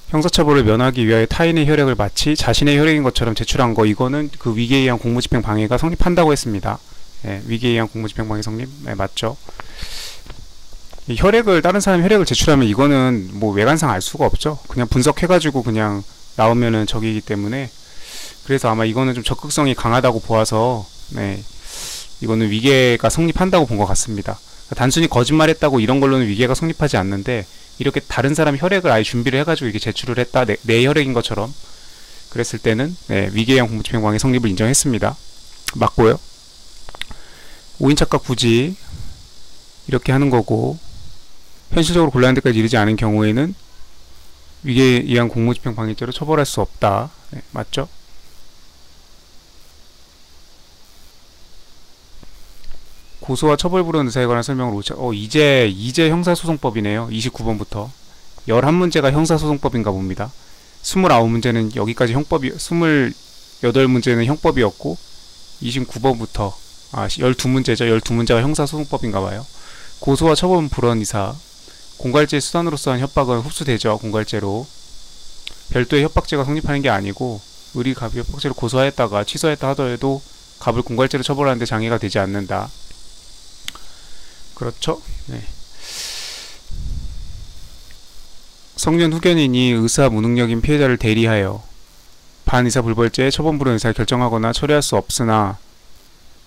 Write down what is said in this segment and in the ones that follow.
형사처벌을 면하기 위하여 타인의 혈액을 마치 자신의 혈액인 것처럼 제출한 거, 이거는 그 위계에 의한 공무집행 방해가 성립한다고 했습니다. 예, 위계에 의한 공무집행 방해 성립, 네, 맞죠. 이 혈액을, 다른 사람 혈액을 제출하면 이거는 뭐 외관상 알 수가 없죠. 그냥 분석해가지고 그냥 나오면은 적이기 때문에, 그래서 아마 이거는 좀 적극성이 강하다고 보아서, 네, 이거는 위계가 성립한다고 본 것 같습니다. 단순히 거짓말했다고 이런 걸로는 위계가 성립하지 않는데, 이렇게 다른 사람 혈액을 아예 준비를 해가지고 이게 제출을 했다, 내 혈액인 것처럼 그랬을 때는, 네, 위계형 공무집행방해 성립을 인정했습니다. 맞고요. 오인착각 부지 이렇게 하는 거고, 현실적으로 곤란한 데까지 이르지 않은 경우에는 위계에 의한 공무집행방해죄로 처벌할 수 없다. 네, 맞죠? 고소와 처벌부로는 의사에 관한 설명을 이제 형사소송법이네요. 29번부터 11문제가 형사소송법인가 봅니다. 29문제는 여기까지 형법이, 28문제는 형법이었고 29번부터 12문제죠. 12문제가 형사소송법인가 봐요. 고소와 처벌은 불원 이사. 공갈죄 수단으로서 한 협박은 흡수되죠. 공갈죄로. 별도의 협박죄가 성립하는 게 아니고, 의리 갑이 협박죄로 고소하였다가 취소했다 하더라도 갑을 공갈죄로 처벌하는데 장애가 되지 않는다. 그렇죠? 네. 성년 후견인이 의사 무능력인 피해자를 대리하여 반의사 불벌죄 처분 불원 의사를 결정하거나 처리할 수 없으나,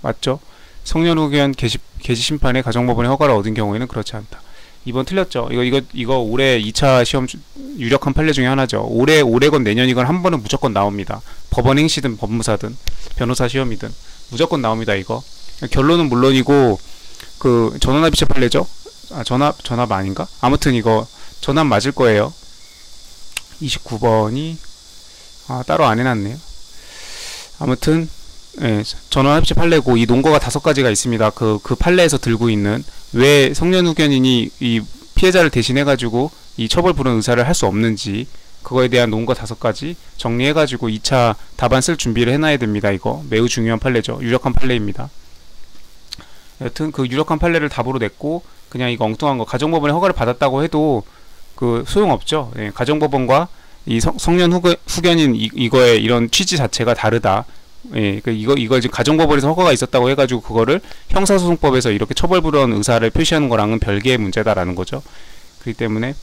맞죠? 성년 후견 개시 심판의 가정법원의 허가를 얻은 경우에는 그렇지 않다. 2번 틀렸죠? 이거 올해 2차 시험 유력한 판례 중에 하나죠. 올해건 내년이건 한 번은 무조건 나옵니다. 법원 행시든 법무사든 변호사 시험이든 무조건 나옵니다. 이거 결론은 물론이고, 그 전원합의체 판례죠? 전압 아닌가? 아무튼 이거 전압 맞을 거예요. 29번이 따로 안 해놨네요. 아무튼 예, 전원합의체 판례고, 이 논거가 5가지가 있습니다. 그 판례에서 들고 있는, 왜 성년 후견인이 이 피해자를 대신해가지고 이 처벌 불원 의사를 할 수 없는지, 그거에 대한 논거 5가지 정리해가지고 2차 답안 쓸 준비를 해놔야 됩니다. 이거 매우 중요한 판례죠. 유력한 판례입니다. 여튼 그 유력한 판례를 답으로 냈고, 그냥 이거 엉뚱한 거 가정법원의 허가를 받았다고 해도 그 소용없죠. 예, 가정법원과 이 성년 후견인 이거의 이런 취지 자체가 다르다. 예, 이거 지금 가정법원에서 허가가 있었다고 해가지고 그거를 형사소송법에서 이렇게 처벌불원 의사를 표시하는 거랑은 별개의 문제다라는 거죠. 그렇기 때문에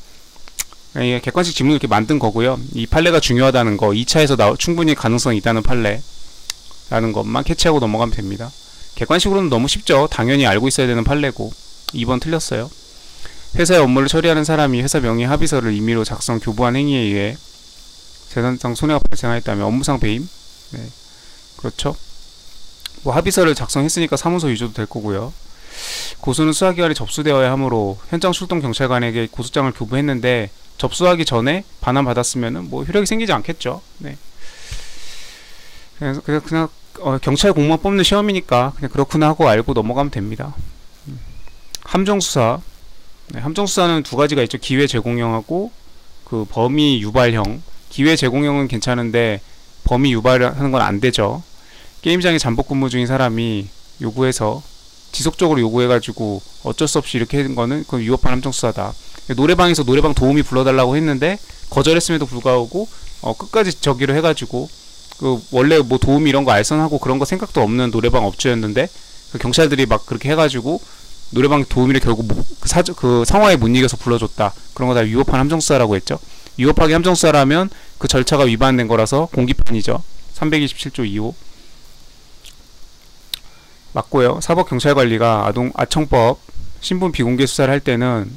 예, 객관식 지문을 이렇게 만든 거고요. 이 판례가 중요하다는 거, 2차에서 충분히 가능성이 있다는 판례라는 것만 캐치하고 넘어가면 됩니다. 객관식으로는 너무 쉽죠. 당연히 알고 있어야 되는 판례고. 2번 틀렸어요. 회사의 업무를 처리하는 사람이 회사 명의 합의서를 임의로 작성 교부한 행위에 의해 재산상 손해가 발생하였다면 업무상 배임. 네, 그렇죠. 뭐 합의서를 작성했으니까 사무소 위조도 될 거고요. 고소는 수사기관에 접수되어야 하므로 현장 출동 경찰관에게 고소장을 교부했는데 접수하기 전에 반환 받았으면은 뭐 효력이 생기지 않겠죠. 네. 그냥 경찰 공무원 뽑는 시험이니까 그냥 그렇구나 하고 알고 넘어가면 됩니다. 함정수사. 네, 함정수사는 2가지가 있죠. 기회 제공형하고 그 범위 유발형. 기회 제공형은 괜찮은데 범위 유발하는 건 안 되죠. 게임장에 잠복 근무 중인 사람이 요구해서 지속적으로 요구해가지고 어쩔 수 없이 이렇게 한 거는 그건 위법한 함정수사다. 노래방에서 노래방 도우미 불러달라고 했는데 거절했음에도 불구하고 끝까지 저기로 해가지고 그 원래 뭐 도우미 이런 거 알선하고 그런 거 생각도 없는 노래방 업주였는데 그 경찰들이 막 그렇게 해가지고 노래방 도우미를 결국 그 상황에 못 이겨서 불러줬다. 그런 거 다 위법한 함정수사라고 했죠. 위법하게 함정수사라면 그 절차가 위반된 거라서 공기판이죠. 327조 2호 맞고요. 사법경찰관리가 아청법 신분 비공개 수사를 할 때는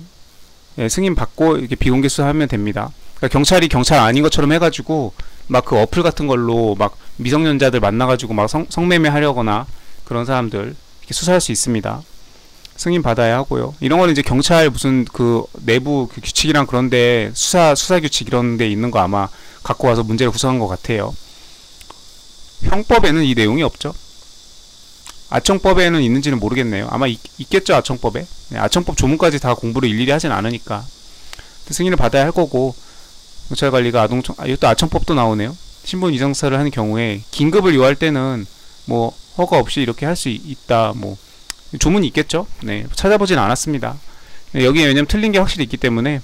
승인 받고 이렇게 비공개 수사하면 됩니다. 그러니까 경찰이 경찰 아닌 것처럼 해가지고 막 그 어플 같은 걸로 막 미성년자들 만나가지고 막 성매매 하려거나 그런 사람들 이렇게 수사할 수 있습니다. 승인 받아야 하고요. 이런 거는 이제 경찰 무슨 그 내부 그 규칙이랑 그런데 수사 규칙 이런 데 있는 거 아마 갖고 와서 문제를 구성한 것 같아요. 형법에는 이 내용이 없죠. 아청법에는 있는지는 모르겠네요. 아마 있겠죠. 아청법에. 네, 아청법 조문까지 다 공부를 일일이 하진 않으니까 승인을 받아야 할 거고, 경찰관리가 이것도 아청법도 나오네요. 신분 이정사를 하는 경우에 긴급을 요할 때는 뭐 허가 없이 이렇게 할 수 있다. 뭐 조문이 있겠죠. 네, 찾아보진 않았습니다. 네, 여기에 왜냐면 틀린 게 확실히 있기 때문에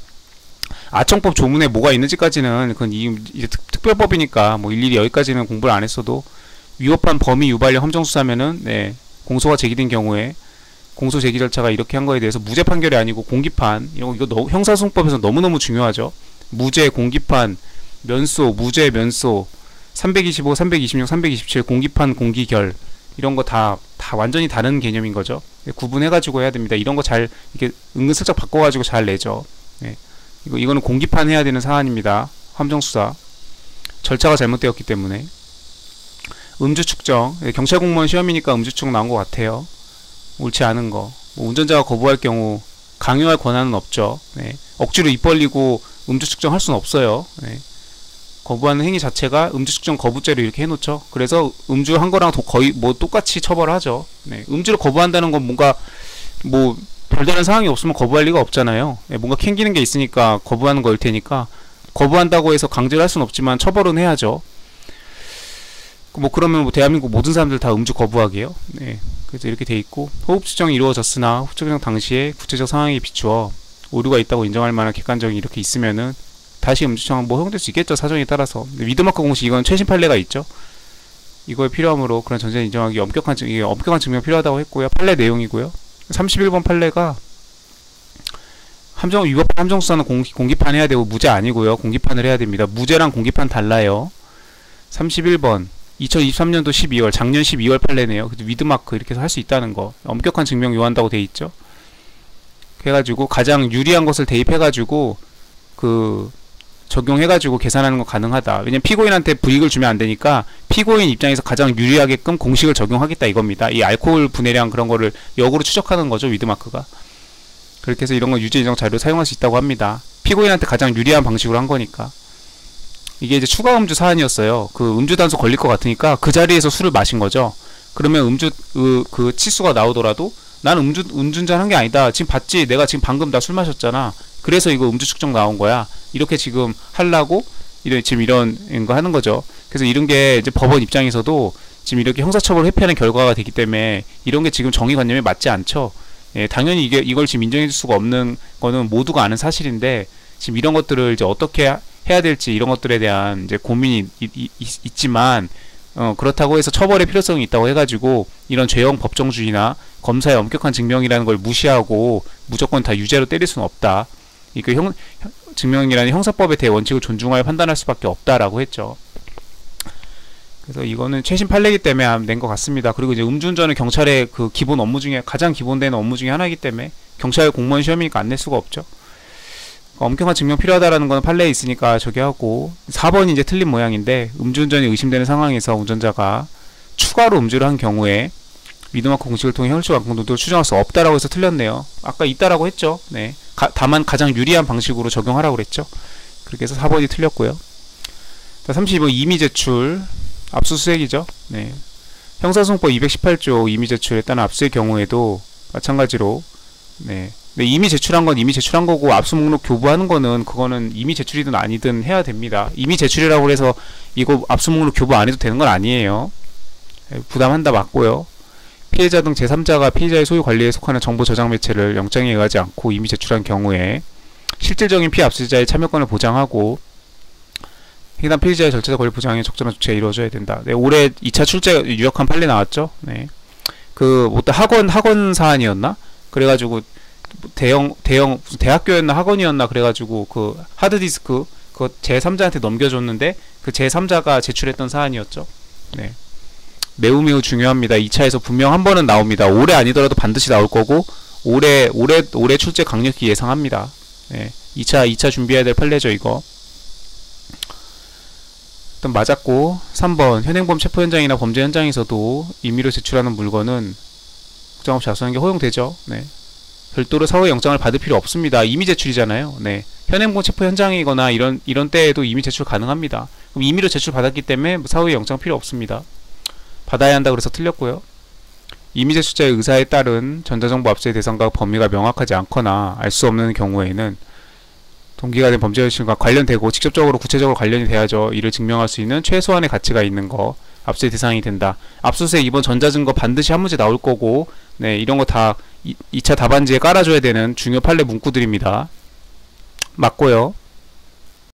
아청법 조문에 뭐가 있는지까지는 그건 이제 특별법이니까 뭐 일일이 여기까지는 공부를 안 했어도 위법한 범위 유발령 함정 수사면은 네, 공소가 제기된 경우에 공소 제기 절차가 이렇게 한 거에 대해서 무죄 판결이 아니고 공기판 이런 거 이거 형사소송법에서 너무너무 중요하죠. 무죄, 공기판, 면소, 무죄, 면소 325, 326, 327 공기판, 공기결 이런 거 다 완전히 다른 개념인 거죠. 구분해가지고 해야 됩니다. 이런 거 잘 이렇게 은근슬쩍 바꿔가지고 잘 내죠. 네. 이거는 공기판 해야 되는 사안입니다. 함정수사 절차가 잘못되었기 때문에. 음주 측정 경찰 공무원 시험이니까 음주 측정 나온 것 같아요. 옳지 않은 거. 뭐 운전자가 거부할 경우 강요할 권한은 없죠. 네. 억지로 입 벌리고 음주 측정할 수는 없어요. 네. 거부하는 행위 자체가 음주 측정 거부죄로 이렇게 해놓죠. 그래서 음주한 거랑 거의 뭐 똑같이 처벌하죠. 네. 음주를 거부한다는 건 뭔가 뭐 별다른 상황이 없으면 거부할 리가 없잖아요. 네. 뭔가 캥기는 게 있으니까 거부하는 거일 테니까 거부한다고 해서 강제를 할 수는 없지만 처벌은 해야죠. 뭐 그러면 뭐 대한민국 모든 사람들 다 음주 거부하게요. 네. 그래서 이렇게 돼 있고 호흡 측정이 이루어졌으나 호흡 측정 당시에 구체적 상황에 비추어 오류가 있다고 인정할 만한 객관적인 이렇게 있으면은 다시 음주 측정 뭐 허용될 수 있겠죠. 사정에 따라서. 미드마크 공식 이건 최신 판례가 있죠. 이거에 필요하므로 그런 전제를 인정하기 엄격한 증명 필요하다고 했고요. 판례 내용이고요. 31번 판례가 위법 함정수사는 공기판 해야 되고 무죄 아니고요. 공기판을 해야 됩니다. 무죄랑 공기판 달라요. 31번 2023년도 12월 작년 12월 판례네요. 위드마크 이렇게 해서 할 수 있다는 거 엄격한 증명 요한다고 돼 있죠. 그래가지고 가장 유리한 것을 대입해가지고 적용해가지고 계산하는 건 가능하다. 왜냐면 피고인한테 불이익을 주면 안 되니까 피고인 입장에서 가장 유리하게끔 공식을 적용하겠다 이겁니다. 이 알코올 분해량 그런 거를 역으로 추적하는 거죠. 위드마크가. 그렇게 해서 이런 거 유죄 인정 자료를 사용할 수 있다고 합니다. 피고인한테 가장 유리한 방식으로 한 거니까. 이게 이제 추가 음주 사안이었어요. 그 음주 단속 걸릴 것 같으니까 그 자리에서 술을 마신 거죠. 그러면 음주 그 치수가 나오더라도 나는 음주운전한 게 아니다. 지금 봤지? 내가 지금 방금 나 술 마셨잖아. 그래서 이거 음주 측정 나온 거야. 이렇게 지금 하려고 지금 이런 거 하는 거죠. 그래서 이런 게 이제 법원 입장에서도 지금 이렇게 형사처벌 회피하는 결과가 되기 때문에 이런 게 지금 정의관념에 맞지 않죠. 예, 당연히 이걸 지금 인정해 줄 수가 없는 거는 모두가 아는 사실인데 지금 이런 것들을 이제 어떻게 해야 될지 이런 것들에 대한 이제 고민이 있지만 그렇다고 해서 처벌의 필요성이 있다고 해가지고 이런 죄형 법정주의나 검사의 엄격한 증명이라는 걸 무시하고 무조건 다 유죄로 때릴 수는 없다. 증명이라는 형사법의 대원칙을 존중하여 판단할 수밖에 없다라고 했죠. 그래서 이거는 최신 판례이기 때문에 낸 것 같습니다. 그리고 이제 음주운전은 경찰의 그 기본 업무 중에 가장 기본되는 업무 중에 하나이기 때문에 경찰 공무원 시험이니까 안 낼 수가 없죠. 엄격한 증명 필요하다라는 거는 판례에 있으니까 저기 하고 4번이 이제 틀린 모양인데 음주운전이 의심되는 상황에서 운전자가 추가로 음주를 한 경우에 위드마크 공식을 통해 혈중 알코올 농도를 추정할 수 없다라고 해서 틀렸네요. 아까 있다라고 했죠. 네. 다만 가장 유리한 방식으로 적용하라고 그랬죠. 그렇게 해서 4번이 틀렸고요. 32번 임의 제출 압수수색이죠. 네. 형사소송법 218조 임의 제출에 따른 압수의 경우에도 마찬가지로 네. 임의 제출한 건 임의 제출한 거고 압수 목록 교부하는 거는 그거는 임의 제출이든 아니든 해야 됩니다. 임의 제출이라고 해서 이거 압수 목록 교부 안 해도 되는 건 아니에요. 부담한다 맞고요. 피해자 등 제3자가 피해자의 소유 관리에 속하는 정보 저장 매체를 영장에 의하지 않고 임의 제출한 경우에 실질적인 피해 압수자의 참여권을 보장하고 해당 피해자의 절차적 권리 보장에 적절한 조치가 이루어져야 된다. 네, 올해 2차 출제 유력한 판례 나왔죠. 네. 학원 사안이었나? 그래가지고 무슨 대학교였나 학원이었나 그래가지고 그 하드디스크 그거 제3자한테 넘겨줬는데 그 제3자가 제출했던 사안이었죠. 네. 매우 중요합니다. 2차에서 분명 한 번은 나옵니다. 올해 아니더라도 반드시 나올 거고 올해 출제 강력히 예상합니다. 네. 2차 준비해야 될 판례죠, 이거. 일단 맞았고 3번 현행범 체포 현장이나 범죄 현장에서도 임의로 제출하는 물건은 국장 없이 압수하는 게 허용되죠. 네. 별도로 사후에 영장을 받을 필요 없습니다. 임의 제출이잖아요. 네. 현행범 체포 현장이거나 이런 때에도 임의 제출 가능합니다. 그럼 임의로 제출 받았기 때문에 사후에 영장 필요 없습니다. 받아야 한다 그래서 틀렸고요. 임의 제출자의 의사에 따른 전자정보 압수의 대상과 범위가 명확하지 않거나 알 수 없는 경우에는 동기가 된 범죄 현실과 관련되고 직접적으로 구체적으로 관련이 돼야죠. 이를 증명할 수 있는 최소한의 가치가 있는 거 압수의 대상이 된다. 압수수색 이번 전자증거 반드시 한 문제 나올 거고 네, 이런 거 다 2차 답안지에 깔아줘야 되는 중요 판례 문구들입니다. 맞고요.